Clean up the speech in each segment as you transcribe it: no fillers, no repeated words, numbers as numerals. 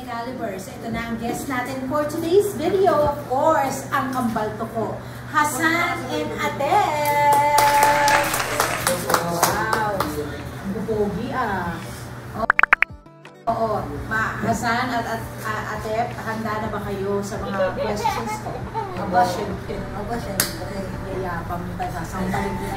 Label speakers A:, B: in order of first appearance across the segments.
A: Decaliber. So ito na ang guest natin for today's video. Of course, ang kambal ko, Hassan and Atep! Wow! Bupogi ah! Oo, Hassan at Atep, handa na ba kayo sa mga questions ko?
B: Aba, syempre.
A: Yayapang tayo sasampaling nila.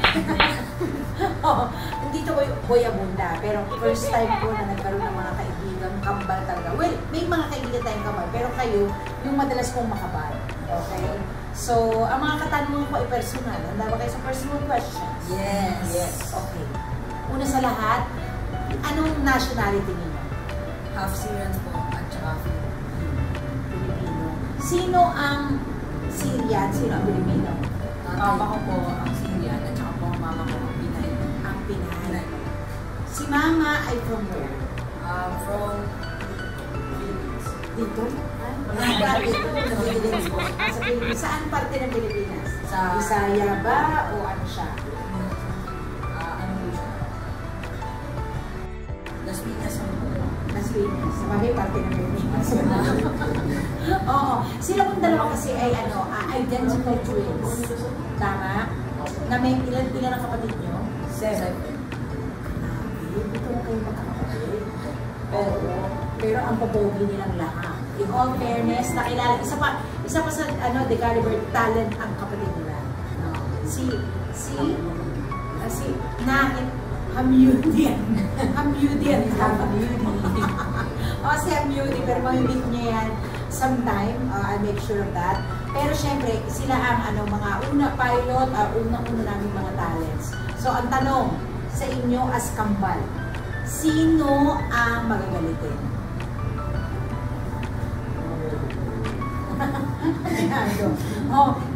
A: Hindi ito boy abunda, pero first time ko na nagkaroon ng mga kaibigan kambal talaga. Well, may mga kaibigan tayong kambal, pero kayo, yung madalas kong makabal. Okay? So, ang mga katanungan ko ay personal. Handa ba kayo sa personal questions?
B: Yes.
A: Okay. Una sa lahat, anong nationality niyo?
B: Half Syrian po at saka
A: Filipino. Sino ang Syrian? Sino ang Filipino?
B: Papa ko po ang Syrian at saka po ang mama ko ang Pinay.
A: Ang Pinay. Si Mama ay from where?
B: From Philippines.
A: Dito? Sa Pilipinas. Saan parte ng Pilipinas?
B: Sa
A: Bisaya ba o ano siya?
B: ano po siya? Las Piñas po.
A: Las Piñas. Sa bagay parte ng Pilipinas. Oo. Sila pong dalawa kasi ay identical twins. Tama? Na may ilan ang kapatid nyo?
B: 7.
A: Dito na kayo magkakapatid. Pero ang papogi nilang lahat. In all fairness, nakilala, isa pa sa Decaliber talent ang kapatid nila. No. Si Hamudian. Si Hamudian, pero mamimit niya yan sometime. I'll make sure of that. Pero syempre, sila ang mga pilot, unang-una namin mga talents. So, ang tanong sa inyo as kambal, sino ang magagalitin?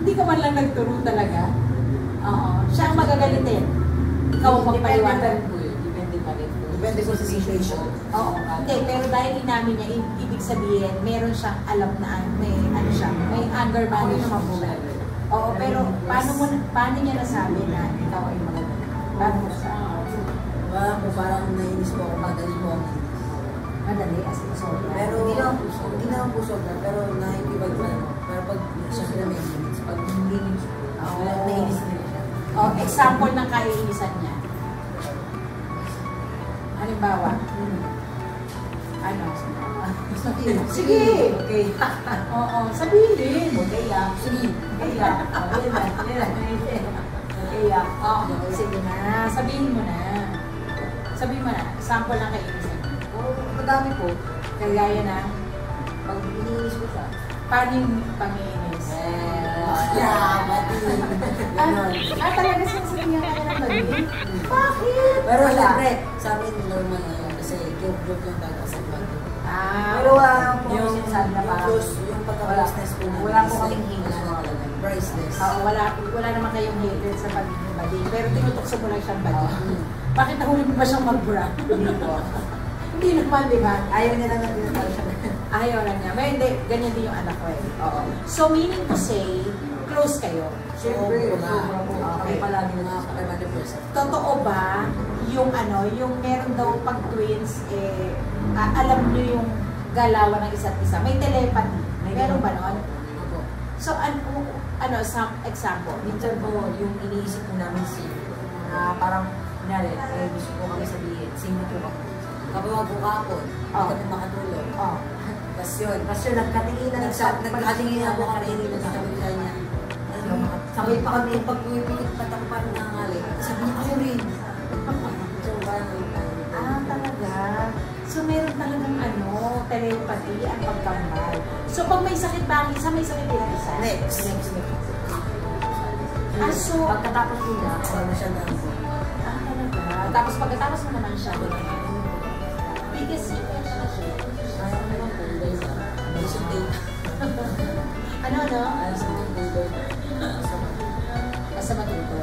A: Hindi ka man lang nagturo talaga. Siya ang magagalitin. Ikaw ang magpaliwanag.
B: Depende pa rin po. Depende po sa situation.
A: Hindi, pero dahil inamin niya, ibig sabihin, meron siyang alam na may anger management siya. Pero paano niya nasabi na ikaw ay magagalitin? Paano mo nasabi?
B: Wala po, parang nainis po ako, madali po ako.
A: Madali, as in sobra.
B: Pero hindi naman po sobra, pero naikibag pa naman. Pero pag siya sila may limits, pag hindi limits, nainis nila siya.
A: Example ng kaiinisan niya. Halimbawa, sige!
B: Okay.
A: Sabihin!
B: Okay ya. Sige. Okay ya. Okay ya.
A: Sige na. Sabihin mo na. Example ng kaiinisan niya.
B: Madami po.
A: Kagaya na,
B: Pag iniinis ko siya.
A: paano yung pangiinis? Talaga sasabihin niya ka na ba? Bakit?
B: Pero syempre, sa amin normal na yun. Kasi joke lang talaga sa bago.
A: Pero wala po yung sinasabi na parang
B: yung pagka-priceless po na.
A: wala po kaming haters.
B: Wala talaga. Priceless.
A: Wala naman kayong haters sa pagiging badi. Pero tinutukso mo lang siyang badi. Bakit nahuli mo ba siyang mag-bra?
B: Hindi po.
A: Hindi naman, di ba?
B: Ayaw niya lang na tinatawag siya.
A: Ayaw lang niya. Pero hindi, ganyan din yung anak ko eh. So meaning to say, close kayo.
B: Siyempre,
A: Okay.
B: kami palagi na nakakalaman ng person.
A: Totoo ba yung yung meron daw pag twins, alam niyo yung galawan ng isa't isa? May telepathy. Meron ba nun? So, some example?
B: Minsan po, yung iniisip po namin na parang, kunyari, gusto ko kami sabihin, sino po ako. Kapag po kahapon, hindi kami makatulog. Tapos yun, nagkatingin na po kami, hindi na sabi sa niya. Sabay pa kami, pag pumipikit pa ako parang nangali. Sabi niya, ako rin. So, parang
A: Talaga? So, meron talagang telepathy ang pagkambal. So, pag may sakit ba ang isa, may sakit din ang isa?
B: Next.
A: So,
B: Pagkatapos nila, na siya na po.
A: Talaga? Tapos pagkatapos mo naman siya. Biggest secret na siya.
B: Ayaw naman po, guys. Mission data.
A: Ayaw
B: data.
A: Basta matuto.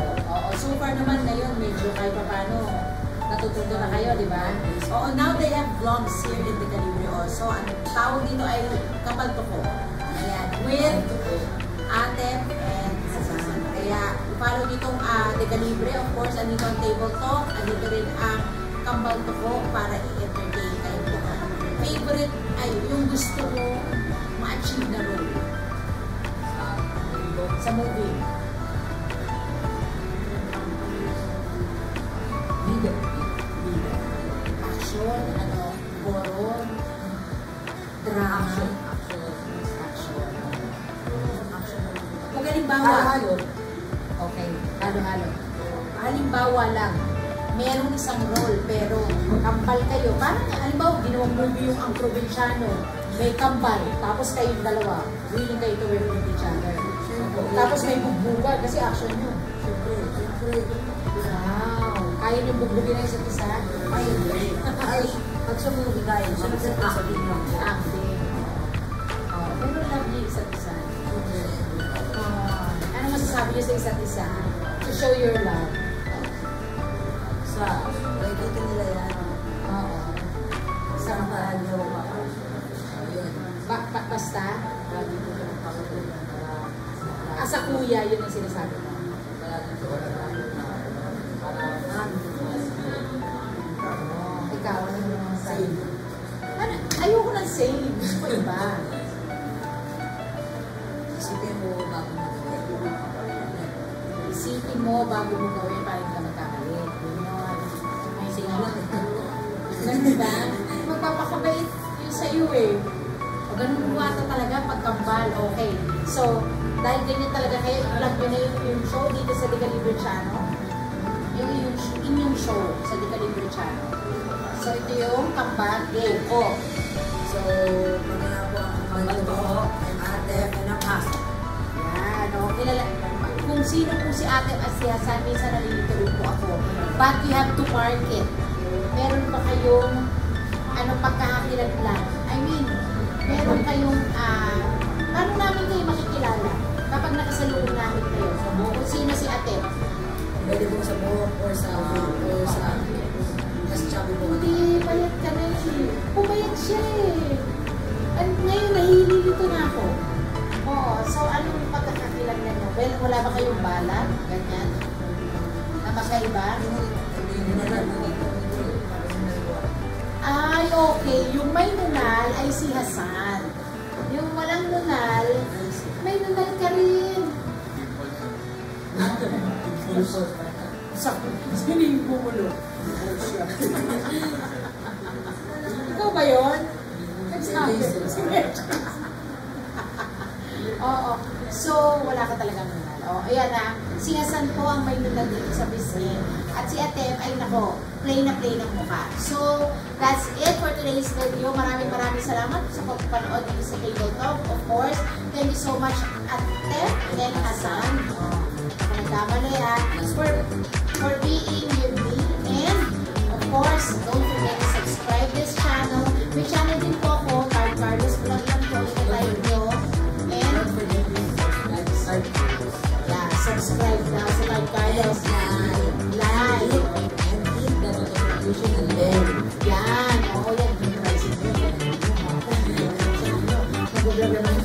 A: So far naman ngayon, medyo kahit pa paano, natututo na kayo, di ba? Now they have vlogs here in Decalibre also. Ang tawag dito ay Kapal Tuko. Ayan. With Atep and Hassan. Kaya, follow nyo itong Decalibre. Of course, andito ang Table Talk. Andito rin ang Kambal Tuko para i-entertain kayo. favorite, ay, yung gusto mo ma-achieve na role sa movie?
B: Leader.
A: Action, ano, horror, drama, action. Kung halimbawa,
B: Halo.
A: okay, halo-halo. Halimbawa lang, merong isang role pero kambal kayo. Parang halimbawa, ginawang movie yung Ang Probinsyano, may kambal, tapos kayong dalawa, willing kayo to work with each other. Tapos may bugbugan, kasi action nyo. Wow! Kaya nyo bugbugin na isa't isa?
B: Ay, pag sa movie kayo, siya nag-acting lang.
A: Acting. Pero love niyo isa't isa. Ano masasabi niyo sa isa't isa? To show your love.
B: Nakikita nila yan.
A: Oo.
B: Sa paraan nyo ba? Ayun.
A: Basta? Sa kuya, yun ang sinasabi mo. Ikaw, ano mo naman sa'yo? Ayoko ng same. Gusto ko iba.
B: Isipin mo bago mo gawin.
A: Isipin mo bago mo gawin para hindi ka magkamali. May singalan. Ganun ba? Magpapakabait yun sa'yo eh. O ganun mo ata talaga pagkambal. Okay. So, dahil ganyan talaga kayo, i-vlog nyo na yung show dito sa Dica Libre Channel. Yung inyong show sa Dica Libre Channel. So, ito yung kambal game. Oh.
B: So, mamaya po ang kambal ko, ang ate, and ang aso.
A: Yan, o. Kung sino po si ate at si Hasan, minsan nalilito rin po ako. But you have to mark it. Meron ba kayong pagkakakilanlan? I mean, meron kayong, paano namin kayo makikilala? Kapag nakasalubong namin kayo, kung sino si ate?
B: Pwede po sa buhok or sa mas chubby po.
A: Hindi, payat ka na eh. Pumayat siya eh. At ngayon, nahihililito na ako. Oo, so anong pagkakakilanlan nyo? Well, wala ba kayong balat? Ganyan? Na magkaiba? Ay, okay. Yung may nunal ay si Hasan. Yung walang nunal, may nunal ka rin. Sino yung bumulo? Ikaw ba yun? Oo. So, wala ka talagang nunal. O, ayan na. Si Hasan po ang may nunal dito sa biscuit. At si Atem ay nako, plain na plain ang mukha. So, that's it for today's video. Maraming salamat sa pagpapanood dito sa Table Talk. Of course, thank you so much Atem and Hasan. Nagkamali for being with me. And, of course, don't forget to subscribe this channel. May channel din po ako, Carlos Vlog lang po. Like nyo. And, don't forget to subscribe na sa Carlos. Like.
B: And hit the notification bell.
A: Yan. Oo, yan. Mag-vlog naman